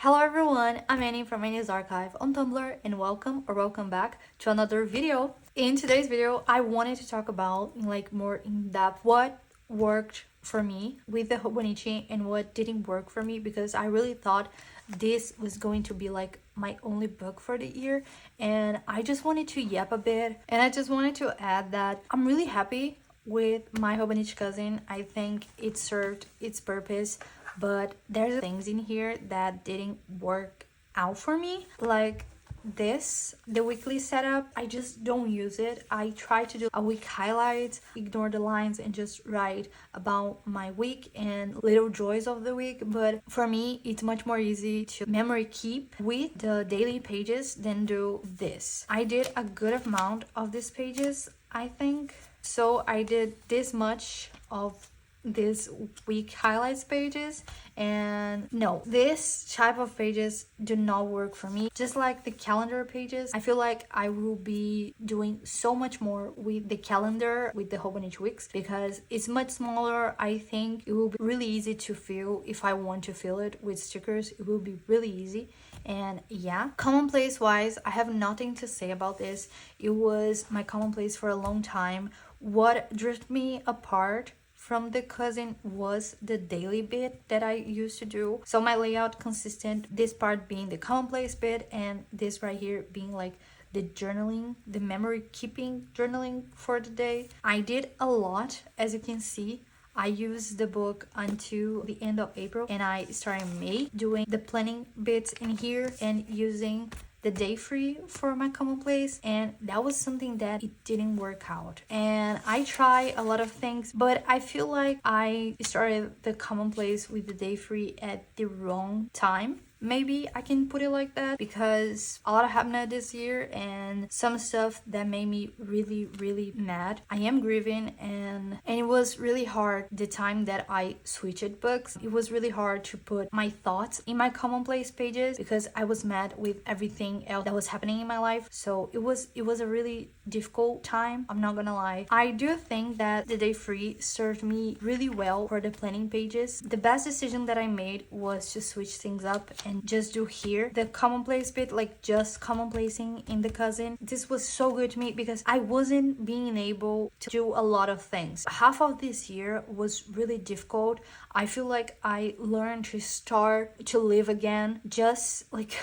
Hello everyone, I'm Annie from Annie's Archive on Tumblr and welcome back to another video. In today's video, I wanted to talk about more in depth what worked for me with the hobonichi and what didn't work for me, because I really thought this was going to be like my only book for the year, and I just wanted to yap a bit. And I just wanted to add that I'm really happy with my hobonichi cousin. I think it served its purpose, but there's things in here that didn't work out for me, like this, the weekly setup. I just don't use it. I try to do a week highlights, ignore the lines, and just write about my week and little joys of the week. But for me, it's much more easy to memory keep with the daily pages than do this. I did a good amount of these pages, I think. So I did this much of this week highlights pages, and no, this type of pages do not work for me. Just like the calendar pages, I feel like I will be doing so much more with the calendar, with the hobonichi weeks, because it's much smaller. I think it will be really easy to fill. If I want to fill it with stickers, it will be really easy. And yeah, commonplace wise, I have nothing to say about this. It was my commonplace for a long time. What drifted me apart from the cousin was the daily bit that I used to do. So my layout consistent, this part being the commonplace bit and this right here being like the journaling, the memory keeping journaling for the day. I did a lot, as you can see. I used the book until the end of April, and I started May doing the planning bits in here and using the day free for my commonplace, and that was something that it didn't work out. And I try a lot of things, but I feel like I started the commonplace with the day free at the wrong time. Maybe I can put it like that, because a lot happened this year and some stuff that made me really mad. I am grieving, and it was really hard the time that I switched books. It was really hard to put my thoughts in my commonplace pages because I was mad with everything else that was happening in my life. So it was a really difficult time, I'm not gonna lie. I do think that the day free served me really well for the planning pages. The best decision that I made was to switch things up and just do here the commonplace bit, like just commonplacing in the cousin. This was so good to me because I wasn't being able to do a lot of things. Half of this year was really difficult. I feel like I learned to start to live again just like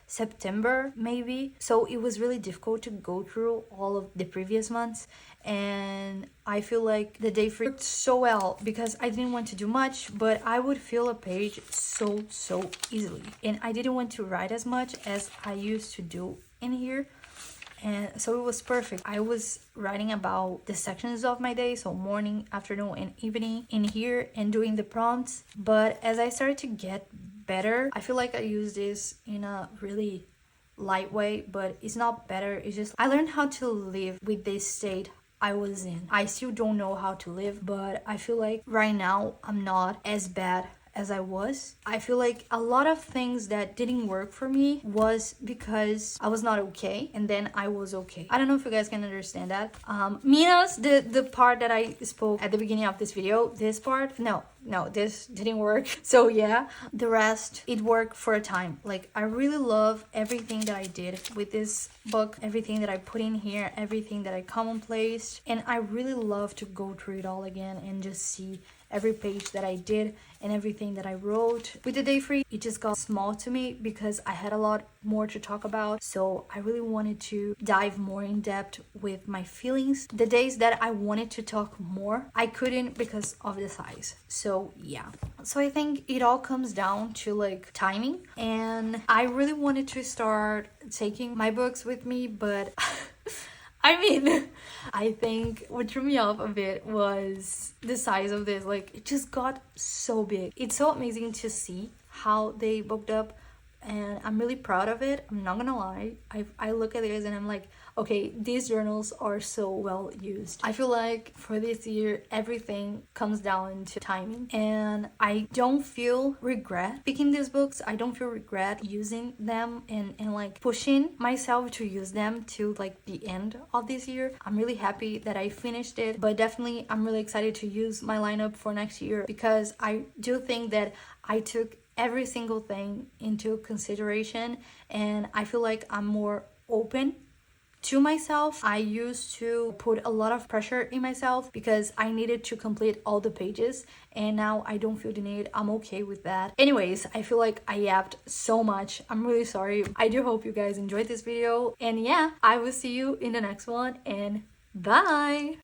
September maybe. So it was really difficult to go through all of the previous months, and I feel like the day free worked so well because I didn't want to do much, but I would fill a page so easily, and I didn't want to write as much as I used to do in here. And so it was perfect. I was writing about the sections of my day, so morning, afternoon, and evening in here, and doing the prompts. But as I started to get better, I feel like I use this in a really light way, but it's not better. It's just I learned how to live with this state I was in. I still don't know how to live, but I feel like right now I'm not as bad as I was. I feel like a lot of things that didn't work for me was because I was not okay, and then I was okay. I don't know if you guys can understand that. Mina's the part that I spoke at the beginning of this video, this part, no, this didn't work. So yeah, the rest, it worked for a time. Like, I really love everything that I did with this book, everything that I put in here, everything that I commonplaced, and I really love to go through it all again and just see every page that I did and everything that I wrote. With the day free, it just got small to me because I had a lot more to talk about, so I really wanted to dive more in depth with my feelings. The days that I wanted to talk more, I couldn't because of the size. So yeah, so I think it all comes down to like timing, and I really wanted to start taking my books with me, but I mean, I think what threw me off a bit was the size of this. Like, it just got so big. It's so amazing to see how they booked up, and I'm really proud of it. I'm not gonna lie. I look at this and I'm like, okay, these journals are so well used. I feel like for this year, everything comes down to timing, and I don't feel regret picking these books. I don't feel regret using them and like pushing myself to use them to like the end of this year. I'm really happy that I finished it, but definitely I'm really excited to use my lineup for next year because I do think that I took every single thing into consideration, and I feel like I'm more open to myself. I used to put a lot of pressure in myself because I needed to complete all the pages, and now I don't feel the need. I'm okay with that. Anyways, I feel like I yapped so much. I'm really sorry. I do hope you guys enjoyed this video, and yeah, I will see you in the next one, and bye.